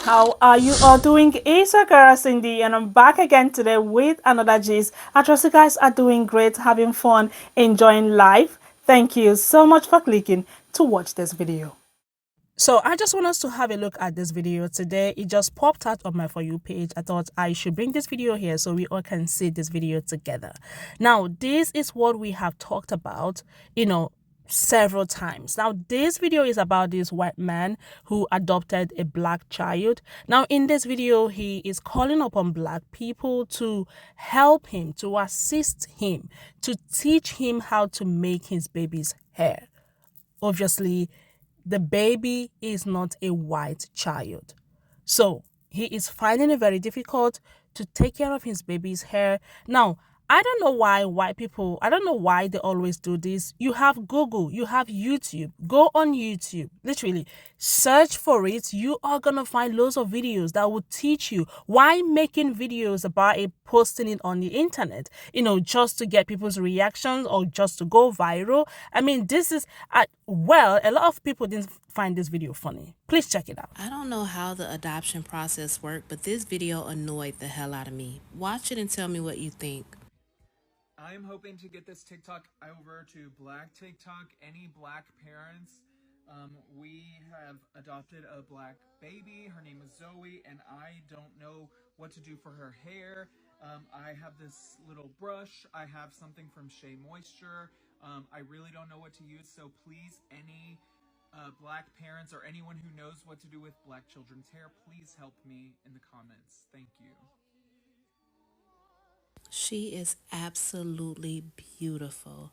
How are you all doing? It's your girl Cindy, and I'm back again today with another gist. I trust you guys are doing great, having fun, enjoying life. Thank you so much for clicking to watch this video. So I just want us to have a look at this video today. It just popped out on my For You page. I thought I should bring this video here so we all can see this video together. Now, this is what we have talked about, several times. Now, this video is about this white man who adopted a black child. Now, in this video, he is calling upon black people to help him, to assist him, to teach him how to make his baby's hair. Obviously, the baby is not a white child. So he is finding it very difficult to take care of his baby's hair. Now, I don't know why white people, I don't know why they always do this. You have Google, you have YouTube. Go on YouTube, literally search for it. You are going to find loads of videos that will teach you why making videos about it, posting it on the internet, just to get people's reactions or just to go viral. I mean, this is, a lot of people didn't find this video funny. Please check it out. I don't know how the adoption process worked, but this video annoyed the hell out of me. Watch it and tell me what you think. I'm hoping to get this TikTok over to Black TikTok. Any black parents, we have adopted a black baby. Her name is Zoe, and I don't know what to do for her hair. I have this little brush. I have something from Shea Moisture. I really don't know what to use, so please, any black parents or anyone who knows what to do with black children's hair, please help me in the comments. Thank you. She is absolutely beautiful.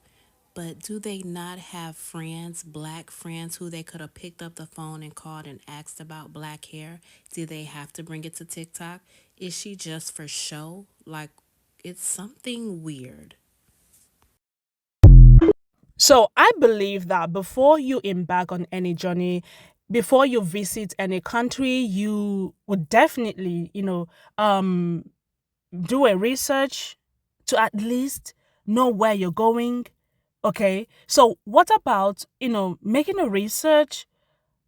But do they not have friends, black friends, who they could have picked up the phone and called and asked about black hair? Did they have to bring it to TikTok? Is she just for show? Like, it's something weird. So I believe that before you embark on any journey, before you visit any country, you would definitely, do a research to at least know where you're going. Okay. So what about, making a research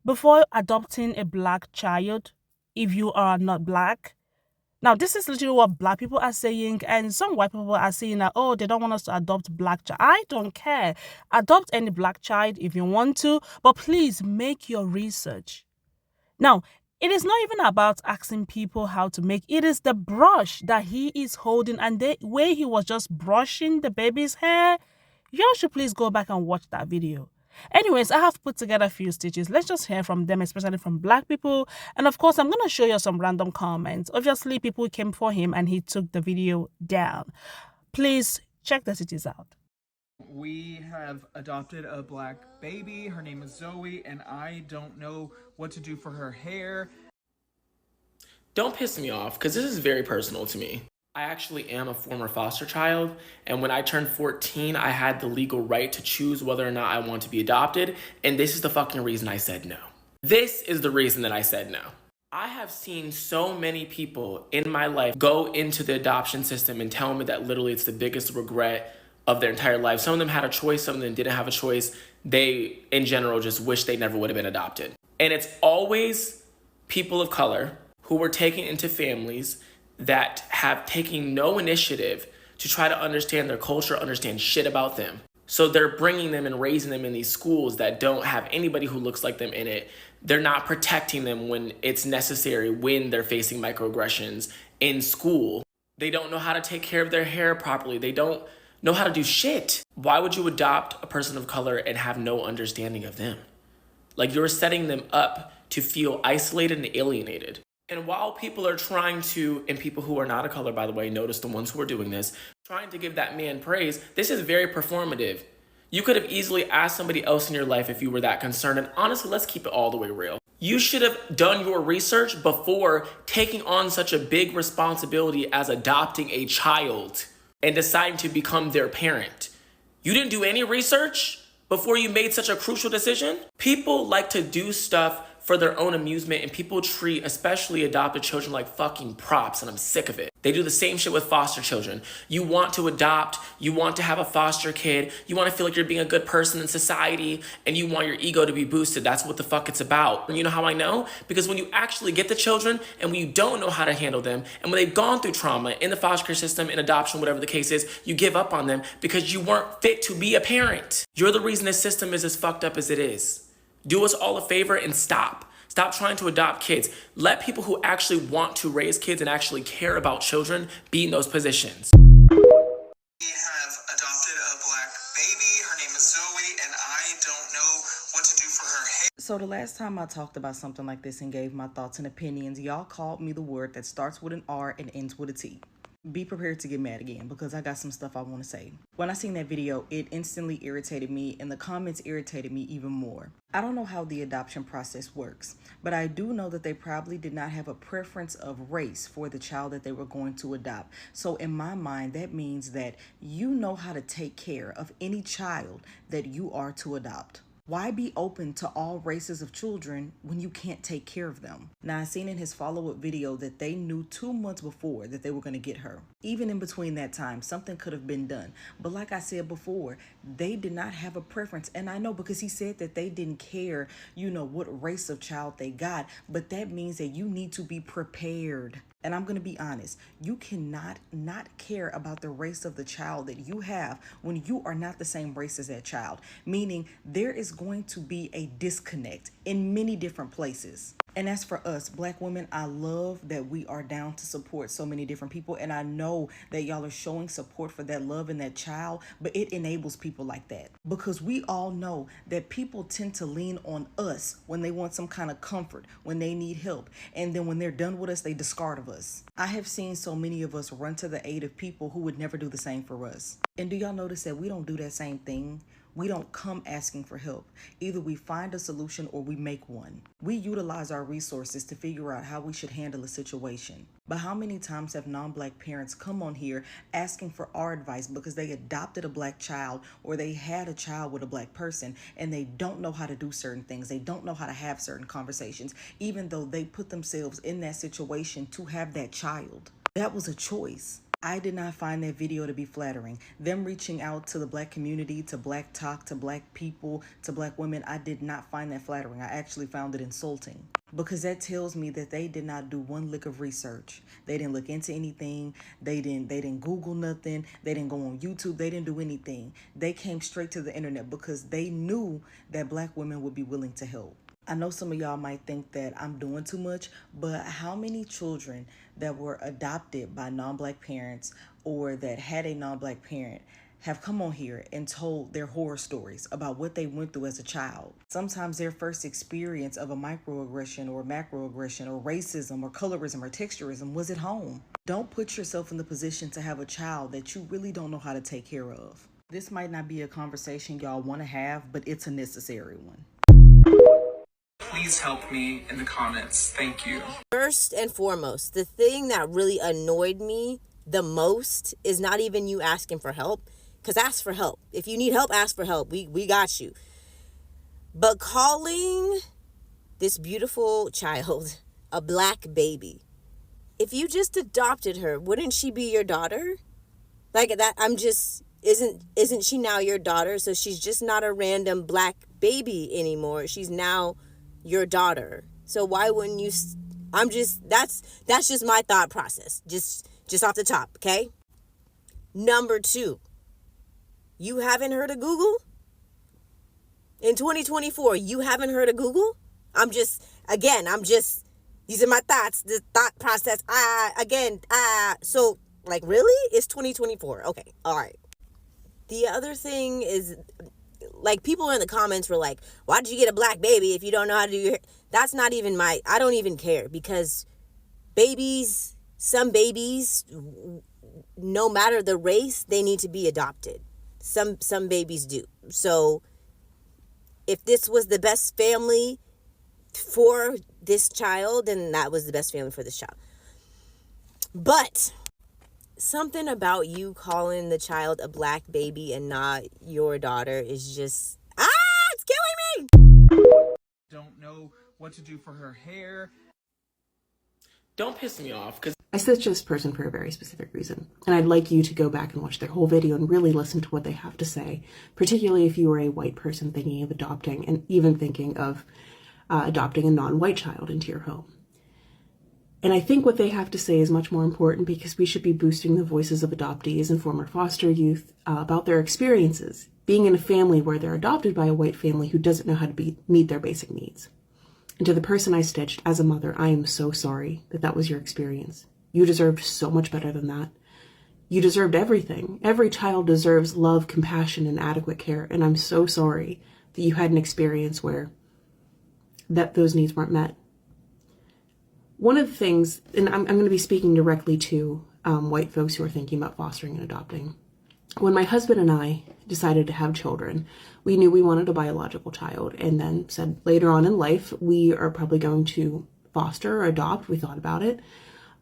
before adopting a black child if you are not black? Now, this is literally what black people are saying, and some white people are saying that, oh, they don't want us to adopt black child. I don't care. Adopt any black child if you want to, but please make your research. Now, it is not even about asking people how to make. It is the brush that he is holding and the way he was just brushing the baby's hair. You should please go back and watch that video. Anyways, I have put together a few stitches. Let's just hear from them, especially from black people. And of course, I'm going to show you some random comments. Obviously, people came for him and he took the video down. Please check the stitches out. We have adopted a black baby. Her name is Zoe, and I don't know what to do for her hair. Don't piss me off, because this is very personal to me. I actually am a former foster child, and when I turned 14, I had the legal right to choose whether or not I want to be adopted, and this is the fucking reason I said no. This is the reason that I said no. I have seen so many people in my life go into the adoption system and tell me that literally it's the biggest regret of their entire life. Some of them had a choice, some of them didn't have a choice. They, in general, just wish they never would have been adopted. And it's always people of color who were taken into families that have taken no initiative to try to understand their culture, understand shit about them. So they're bringing them and raising them in these schools that don't have anybody who looks like them in it. They're not protecting them when it's necessary, when they're facing microaggressions in school. They don't know how to take care of their hair properly. They don't know how to do shit. Why would you adopt a person of color and have no understanding of them? Like, you're setting them up to feel isolated and alienated. And while people are trying to, and people who are not of color, by the way, notice the ones who are doing this, trying to give that man praise, this is very performative. You could have easily asked somebody else in your life if you were that concerned. And honestly, let's keep it all the way real. You should have done your research before taking on such a big responsibility as adopting a child and deciding to become their parent. You didn't do any research before you made such a crucial decision? People like to do stuff for their own amusement, and people treat especially adopted children like fucking props, and I'm sick of it. They do the same shit with foster children. You want to adopt, you want to have a foster kid, you want to feel like you're being a good person in society, and you want your ego to be boosted. That's what the fuck it's about. And you know how I know? Because when you actually get the children and when you don't know how to handle them, and when they've gone through trauma in the foster care system, in adoption, whatever the case is, you give up on them because you weren't fit to be a parent. You're the reason this system is as fucked up as it is. Do us all a favor and stop. Stop trying to adopt kids. Let people who actually want to raise kids and actually care about children be in those positions. We have adopted a black baby. Her name is Zoe, and I don't know what to do for her hair. So the last time I talked about something like this and gave my thoughts and opinions, y'all called me the word that starts with an R and ends with a T. Be prepared to get mad again because I got some stuff I want to say. When I seen that video, it instantly irritated me and the comments irritated me even more. I don't know how the adoption process works, but I do know that they probably did not have a preference of race for the child that they were going to adopt. So in my mind, that means that you know how to take care of any child that you are to adopt. Why be open to all races of children when you can't take care of them? Now, I seen in his follow-up video that they knew 2 months before that they were going to get her. Even in between that time, something could have been done. But like I said before, they did not have a preference. And I know because he said that they didn't care, what race of child they got. But that means that you need to be prepared. And I'm going to be honest, you cannot not care about the race of the child that you have when you are not the same race as that child. Meaning there is going to be a disconnect in many different places. And as for us, Black women, I love that we are down to support so many different people. And I know that y'all are showing support for that love and that child, but it enables people like that. Because we all know that people tend to lean on us when they want some kind of comfort, when they need help. And then when they're done with us, they discard of us. I have seen so many of us run to the aid of people who would never do the same for us. And do y'all notice that we don't do that same thing? We don't come asking for help. Either we find a solution or we make one. We utilize our resources to figure out how we should handle a situation. But how many times have non-Black parents come on here asking for our advice because they adopted a Black child or they had a child with a Black person and they don't know how to do certain things. They don't know how to have certain conversations, even though they put themselves in that situation to have that child. That was a choice. I did not find that video to be flattering. Them reaching out to the Black community, to Black talk, to Black people, to Black women, I did not find that flattering. I actually found it insulting because that tells me that they did not do one lick of research. They didn't look into anything. They didn't Google nothing. They didn't go on YouTube. They didn't do anything. They came straight to the internet because they knew that Black women would be willing to help. I know some of y'all might think that I'm doing too much, but how many children that were adopted by non-Black parents or that had a non-Black parent have come on here and told their horror stories about what they went through as a child? Sometimes their first experience of a microaggression or macroaggression or racism or colorism or texturism was at home. Don't put yourself in the position to have a child that you really don't know how to take care of. This might not be a conversation y'all want to have, but it's a necessary one. Please help me in the comments. Thank you. First and foremost, the thing that really annoyed me the most is not even you asking for help, because ask for help. If you need help, ask for help. We got you. But calling this beautiful child a Black baby, if you just adopted her, wouldn't she be your daughter? Like that, isn't she now your daughter? So she's just not a random Black baby anymore. She's now your daughter. So why wouldn't you? That's just my thought process. Just off the top, okay? Number 2, you haven't heard of Google? In 2024, you haven't heard of Google? These are my thoughts, the thought process. So like really? It's 2024. Okay, all right. The other thing is, like, people in the comments were like, why did you get a Black baby if you don't know how to do your hair? That's not even I don't even care, because some babies, no matter the race, they need to be adopted. Some babies do. So if this was the best family for this child, then that was the best family for this child. But something about you calling the child a Black baby and not your daughter is just, it's killing me. Don't know what to do for her hair. Don't piss me off, because I said this person for a very specific reason, and I'd like you to go back and watch their whole video and really listen to what they have to say, particularly if you are a white person thinking of adopting and even thinking of adopting a non-white child into your home. And I think what they have to say is much more important, because we should be boosting the voices of adoptees and former foster youth about their experiences, being in a family where they're adopted by a white family who doesn't know how to meet their basic needs. And to the person I stitched, as a mother, I am so sorry that that was your experience. You deserved so much better than that. You deserved everything. Every child deserves love, compassion, and adequate care. And I'm so sorry that you had an experience where those needs weren't met. One of the things, and I'm going to be speaking directly to white folks who are thinking about fostering and adopting. When my husband and I decided to have children, we knew we wanted a biological child, and then said later on in life, we are probably going to foster or adopt. We thought about it.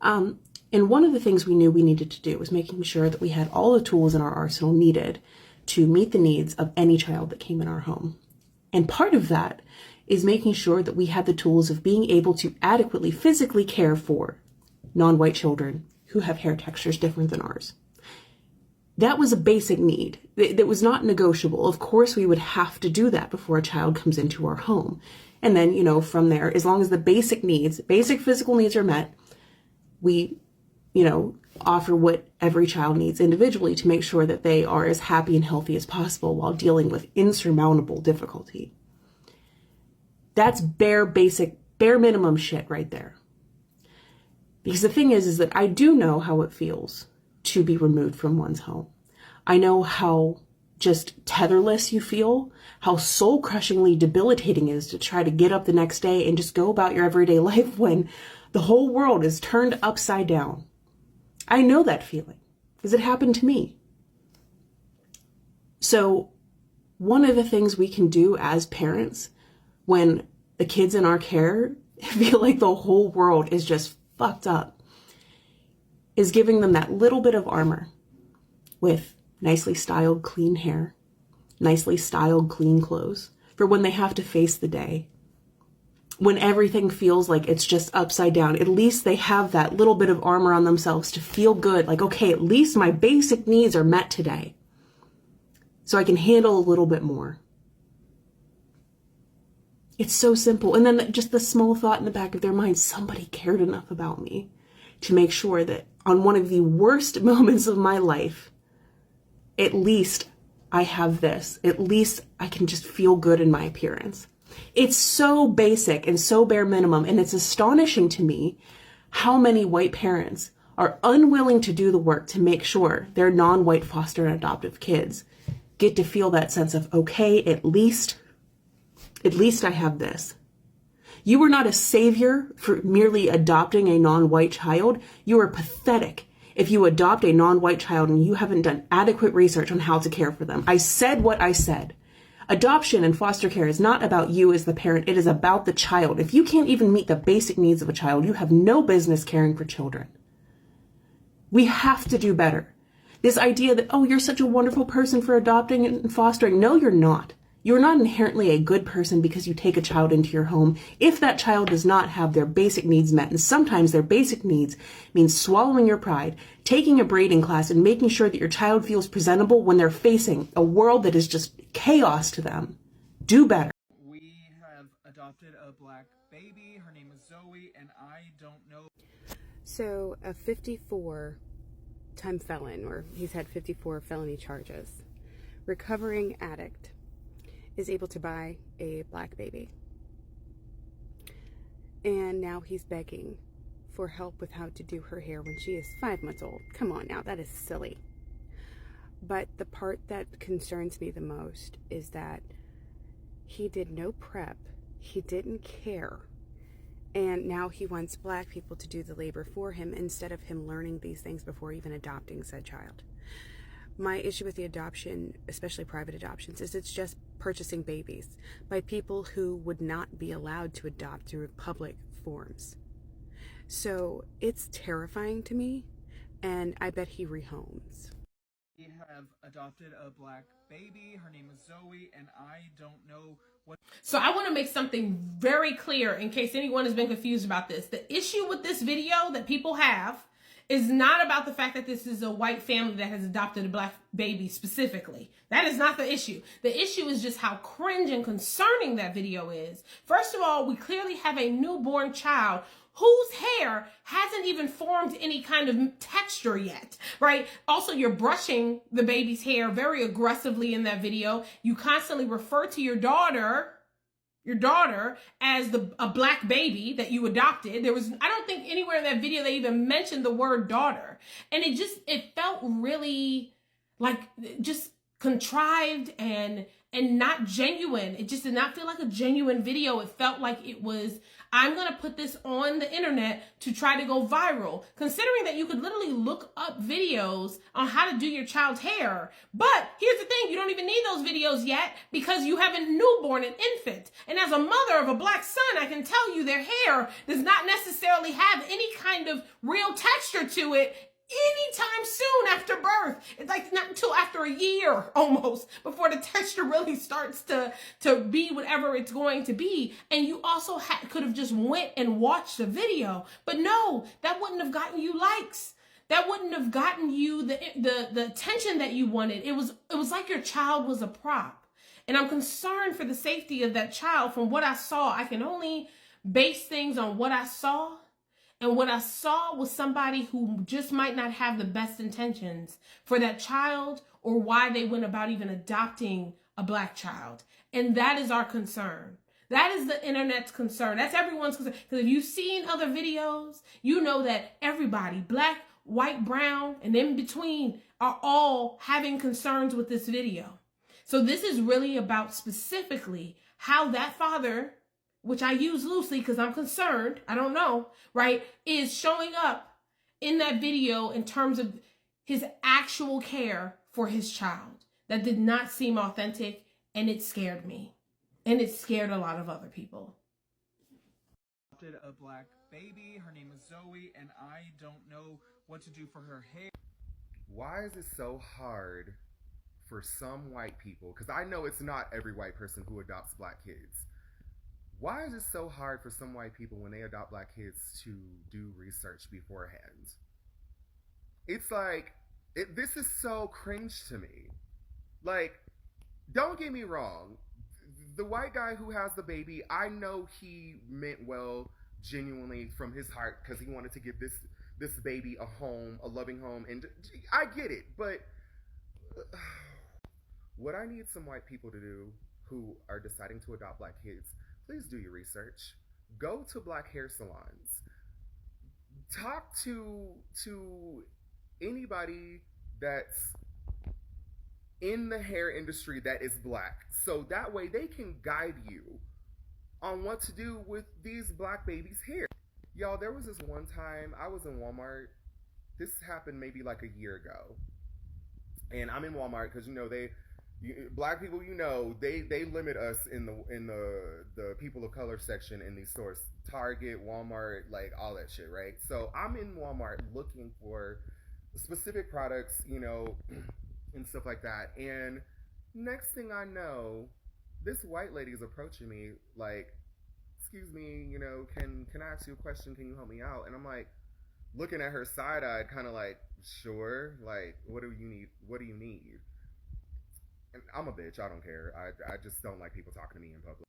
And one of the things we knew we needed to do was making sure that we had all the tools in our arsenal needed to meet the needs of any child that came in our home. And part of that is making sure that we had the tools of being able to adequately physically care for non-white children who have hair textures different than ours. That was a basic need. That was not negotiable. Of course, we would have to do that before a child comes into our home. And then, from there, as long as the basic physical needs are met, we, offer what every child needs individually to make sure that they are as happy and healthy as possible while dealing with insurmountable difficulty. That's bare minimum shit right there. Because the thing is that I do know how it feels to be removed from one's home. I know how just tetherless you feel, how soul-crushingly debilitating it is to try to get up the next day and just go about your everyday life when the whole world is turned upside down. I know that feeling because it happened to me. So one of the things we can do as parents when the kids in our care feel like the whole world is just fucked up is giving them that little bit of armor with nicely styled, clean hair, nicely styled, clean clothes for when they have to face the day. When everything feels like it's just upside down, at least they have that little bit of armor on themselves to feel good. Like, okay, at least my basic needs are met today. So I can handle a little bit more. It's so simple. And then just the small thought in the back of their mind, somebody cared enough about me to make sure that on one of the worst moments of my life, at least I have this. At least I can just feel good in my appearance. It's so basic and so bare minimum. And it's astonishing to me how many white parents are unwilling to do the work to make sure their non-white foster and adoptive kids get to feel that sense of, okay, at least I have this. You are not a savior for merely adopting a non-white child. You are pathetic if you adopt a non-white child and you haven't done adequate research on how to care for them. I said what I said. Adoption and foster care is not about you as the parent. It is about the child. If you can't even meet the basic needs of a child, you have no business caring for children. We have to do better. This idea that, oh, you're such a wonderful person for adopting and fostering. No, you're not. You're not inherently a good person because you take a child into your home if that child does not have their basic needs met. And sometimes their basic needs means swallowing your pride, taking a braiding class, and making sure that your child feels presentable when they're facing a world that is just chaos to them. Do better. We have adopted a black baby. Her name is Zoe, and I don't know. So a 54-time felon, or he's had 54 felony charges, recovering addict, is able to buy a black baby. And now he's begging for help with how to do her hair when she is 5 months old. Come on now, that is silly. But the part that concerns me the most is that he did no prep, he didn't care, and now he wants black people to do the labor for him instead of him learning these things before even adopting said child. My issue with the adoption, especially private adoptions, is it's just purchasing babies by people who would not be allowed to adopt through public forms. So it's terrifying to me, and I bet he rehomes. We have adopted a black baby. Her name is Zoe, and I don't know what. So I want to make something very clear in case anyone has been confused about this. The issue with this video that people have is not about the fact that this is a white family that has adopted a black baby specifically. That is not the issue. The issue is just how cringe and concerning that video is. First of all, we clearly have a newborn child whose hair hasn't even formed any kind of texture yet, right? Also, you're brushing the baby's hair very aggressively in that video. You constantly refer to your daughter as a black baby that you adopted. I don't think anywhere in that video they even mentioned the word daughter. And it felt really like just contrived and not genuine. It just did not feel like a genuine video. It felt like it was, I'm going to put this on the internet to try to go viral, considering that you could literally look up videos on how to do your child's hair. But here's the thing, you don't even need those videos yet because you have a newborn, an infant. And as a mother of a black son, I can tell you their hair does not necessarily have any kind of real texture to it anytime soon after birth. It's like not until after a year almost before the texture really starts to be whatever it's going to be. And you also could have just went and watched the video, but no, that wouldn't have gotten you likes. That wouldn't have gotten you the attention that you wanted. It was like your child was a prop. And I'm concerned for the safety of that child. From what I saw, I can only base things on what I saw. And what I saw was somebody who just might not have the best intentions for that child or why they went about even adopting a black child. And that is our concern. That is the internet's concern. That's everyone's concern. Because if you've seen other videos, you know that everybody, black, white, brown, and in between, are all having concerns with this video. So this is really about specifically how that father, which I use loosely because I'm concerned, I don't know, right, is showing up in that video in terms of his actual care for his child. That did not seem authentic, and it scared me. And it scared a lot of other people. Adopted a black baby. Her name is Zoe, and I don't know what to do for her hair. Why is it so hard for some white people? Because I know it's not every white person who adopts black kids. Why is it so hard for some white people when they adopt black kids to do research beforehand? It's like, this is so cringe to me. Like, don't get me wrong. The white guy who has the baby, I know he meant well, genuinely from his heart, because he wanted to give this baby a home, a loving home, and I get it. But what I need some white people to do who are deciding to adopt black kids, please do your research. Go to black hair salons. Talk to anybody that's in the hair industry that is black. So that way they can guide you on what to do with these black babies' hair. Y'all, there was this one time I was in Walmart. This happened maybe like a year ago. And I'm in Walmart because, you know, black people, you know, they limit us in the people of color section in these stores. Target, Walmart, like all that shit, right? So I'm in Walmart looking for specific products, you know, and stuff like that. And next thing I know, this white lady is approaching me like, excuse me, you know, can I ask you a question? Can you help me out? And I'm like, looking at her side-eyed, kind of like, sure, like, what do you need? What do you need? And I'm a bitch, I don't care. I just don't like people talking to me in public.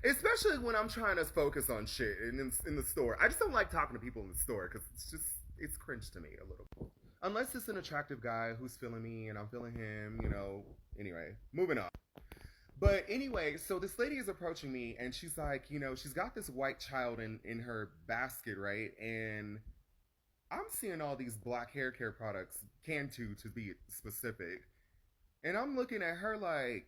Especially when I'm trying to focus on shit in the store. I just don't like talking to people in the store because it's cringe to me a little. Unless it's an attractive guy who's feeling me and I'm feeling him, you know. Anyway, moving on. But anyway, so this lady is approaching me and she's like, you know, she's got this white child in her basket, right? And I'm seeing all these black hair care products, Cantu to be specific. And I'm looking at her like,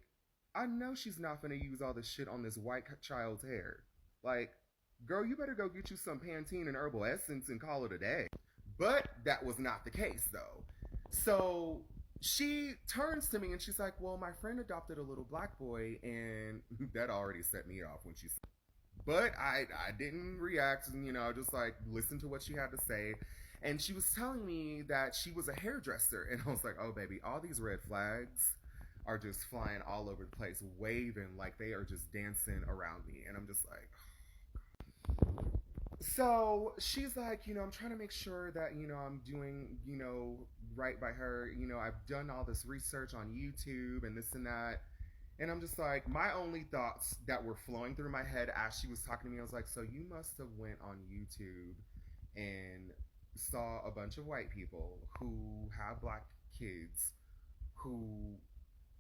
I know she's not gonna use all this shit on this white child's hair. Like, girl, you better go get you some Pantene and Herbal Essence and call it a day. But that was not the case, though. So she turns to me and she's like, well, my friend adopted a little black boy, and that already set me off when she said. But I didn't react, and, you know, just like listen to what she had to say. And she was telling me that she was a hairdresser. And I was like, oh, baby, all these red flags are just flying all over the place, waving like they are just dancing around me. And I'm just like, so she's like, I'm trying to make sure that, I'm doing, right by her. I've done all this research on YouTube and this and that. And I'm just like, my only thoughts that were flowing through my head as she was talking to me, I was like, so you must have went on YouTube and saw a bunch of white people who have black kids who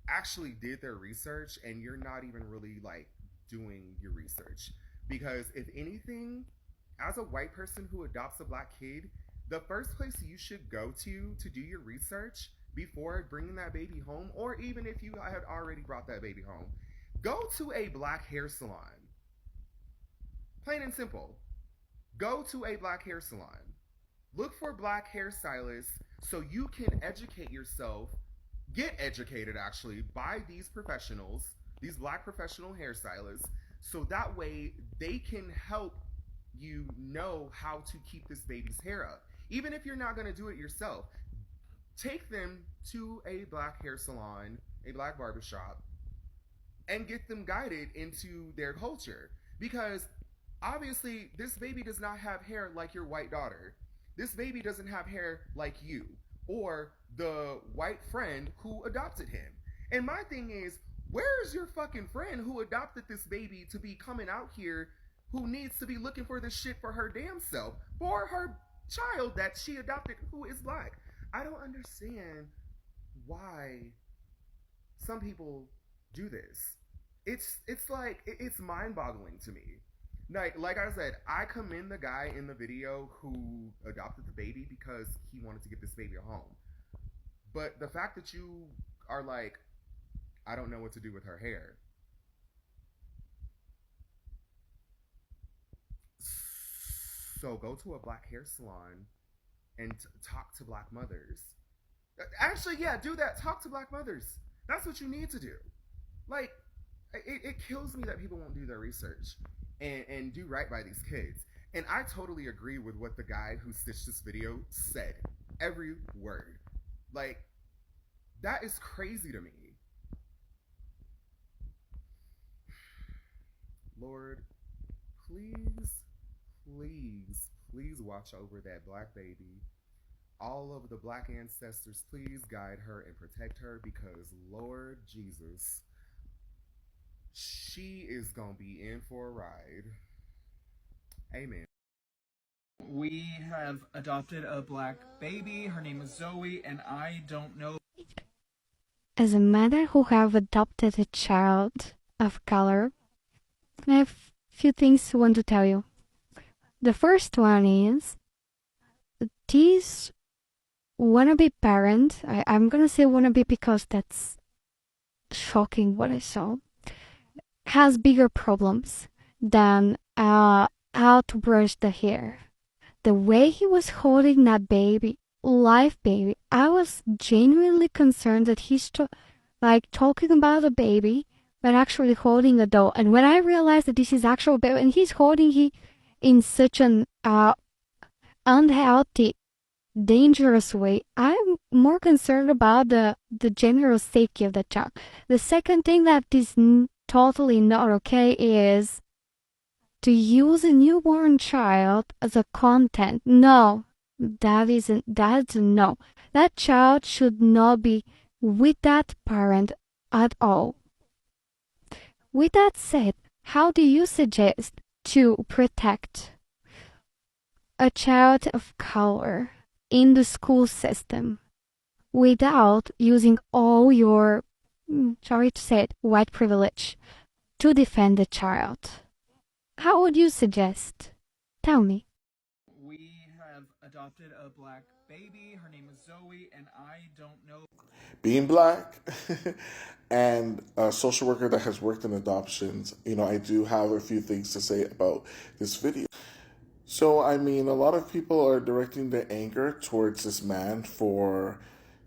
actually did their research, and you're not even really like doing your research. Because if anything, as a white person who adopts a black kid, the first place you should go to do your research before bringing that baby home, or even if you had already brought that baby home, go to a black hair salon. Plain and simple. Go to a black hair salon. Look for black hairstylists so you can educate yourself, get educated actually by these professionals, these black professional hairstylists, so that way they can help you know how to keep this baby's hair up. Even if you're not going to do it yourself, take them to a black hair salon, a black barbershop, and get them guided into their culture. Because obviously, this baby does not have hair like your white daughter. This baby doesn't have hair like you or the white friend who adopted him. And my thing is, where's your fucking friend who adopted this baby to be coming out here, who needs to be looking for this shit for her damn self, for her child that she adopted who is black? I don't understand why some people do this. It's like it's mind-boggling to me. Like I said, I commend the guy in the video who adopted the baby because he wanted to give this baby a home. But the fact that you are like, I don't know what to do with her hair. So go to a black hair salon and talk to black mothers. Actually, yeah, do that. Talk to black mothers. That's what you need to do. Like, it kills me that people won't do their research and do right by these kids. And I totally agree with what the guy who stitched this video said. Every word. Like, that is crazy to me. Lord, please, please, please watch over that black baby. All of the black ancestors, please guide her and protect her, because Lord Jesus, she is gonna be in for a ride. Amen. We have adopted a black baby. Her name is Zoe, and I don't know. As a mother who have adopted a child of color, I have a few things I want to tell you. The first one is this wannabe parent, I'm gonna say wannabe because that's shocking what I saw, has bigger problems than how to brush the hair. The way he was holding that baby, live baby, I was genuinely concerned that he's talking about a baby, but actually holding a doll. And when I realized that this is actual baby, and he's holding it in such an unhealthy, dangerous way, I'm more concerned about the general safety of the child. The second thing that is totally not okay is to use a newborn child as a content. No, that's a no. That child should not be with that parent at all. With that said, how do you suggest to protect a child of color in the school system without using all your, sorry to say it, white privilege to defend the child? How would you suggest? Tell me. We have adopted a black baby. Her name is Zoe, and I don't know. Being black and a social worker that has worked in adoptions, I do have a few things to say about this video. So, I mean, a lot of people are directing their anger towards this man for,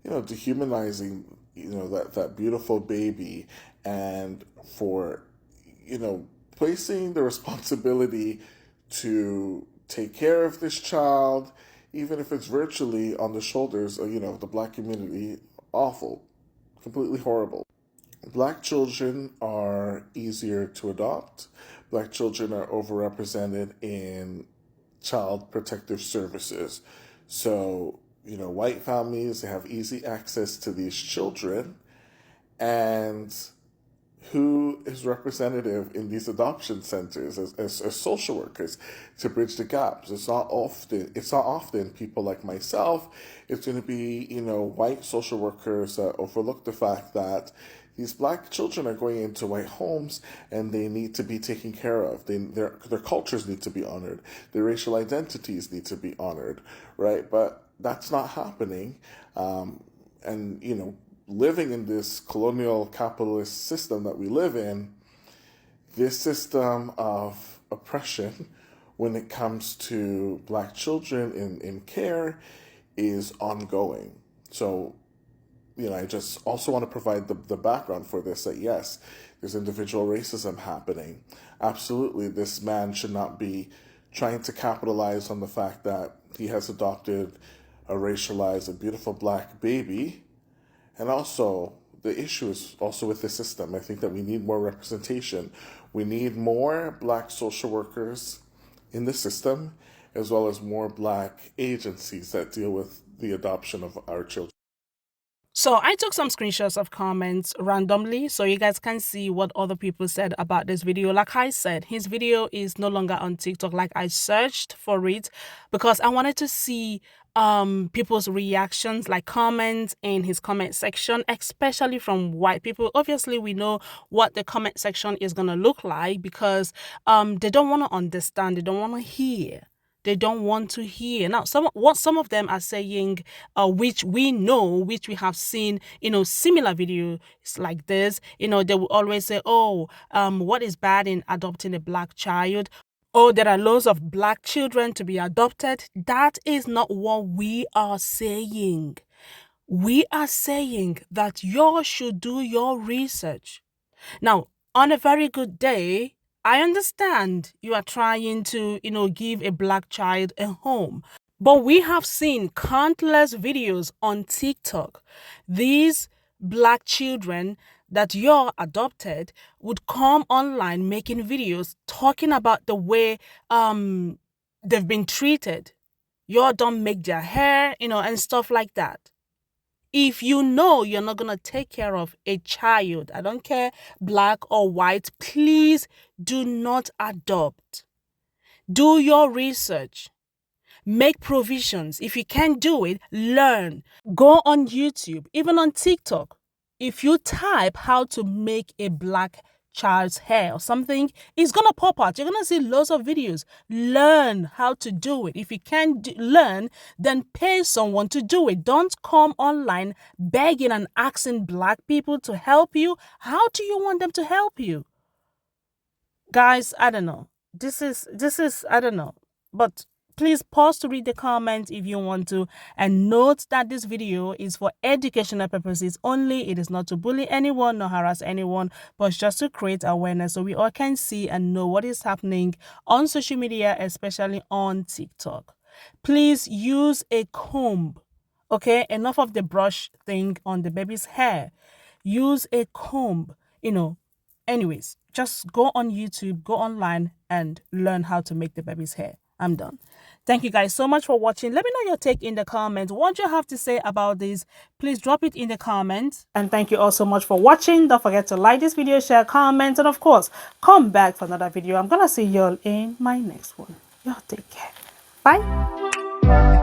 dehumanizing, that beautiful baby, and for, placing the responsibility to take care of this child, even if it's virtually on the shoulders of, the black community. Awful. Completely horrible. Black children are easier to adopt. Black children are overrepresented in child protective services. So, white families, they have easy access to these children. And who is representative in these adoption centers as social workers to bridge the gaps? It's not often people like myself. It's going to be, white social workers that overlook the fact that these black children are going into white homes and they need to be taken care of. Their cultures need to be honored. Their racial identities need to be honored, right? But that's not happening. And, living in this colonial capitalist system that we live in, this system of oppression when it comes to black children in care is ongoing. So, I just also want to provide the background for this, that yes, there's individual racism happening. Absolutely, this man should not be trying to capitalize on the fact that he has adopted a racialized, a beautiful black baby. And also, the issue is also with the system. I think that we need more representation. We need more black social workers in the system, as well as more black agencies that deal with the adoption of our children. So I took some screenshots of comments randomly so you guys can see what other people said about this video. Like I said, his video is no longer on TikTok. Like I searched for it because I wanted to see people's reactions, like comments in his comment section, especially from white people. Obviously, we know what the comment section is going to look like because they don't want to understand, they don't want to hear. They don't want to hear. Now, some of them are saying, which we know, which we have seen, similar videos like this. They will always say, "Oh, what is bad in adopting a black child? Oh, there are loads of black children to be adopted." That is not what we are saying. We are saying that you should do your research. Now, on a very good day, I understand you are trying to, give a black child a home. But we have seen countless videos on TikTok. These black children that you're adopted would come online making videos talking about the way they've been treated. You don't make their hair, and stuff like that. If you know you're not going to take care of a child, I don't care black or white, please do not adopt. Do your research. Make provisions. If you can't do it, learn. Go on YouTube, even on TikTok. If you type how to make a black child's hair or something, it's going to pop out. You're going to see lots of videos. Learn how to do it. If you can't learn, then pay someone to do it. Don't come online begging and asking black people to help you. How do you want them to help you? Guys, I don't know. This is I don't know. But please pause to read the comments if you want to, and note that this video is for educational purposes only. It is not to bully anyone nor harass anyone, but just to create awareness so we all can see and know what is happening on social media, especially on TikTok. Please use a comb. Okay, enough of the brush thing on the baby's hair. Use a comb, Anyways, just go on YouTube, go online, and learn how to make the baby's hair. I'm done. Thank you guys so much for watching. Let me know your take in the comments. What you have to say about this, please drop it in the comments. And thank you all so much for watching. Don't forget to like this video, share, comment, and of course, come back for another video. I'm going to see y'all in my next one. Y'all take care. Bye.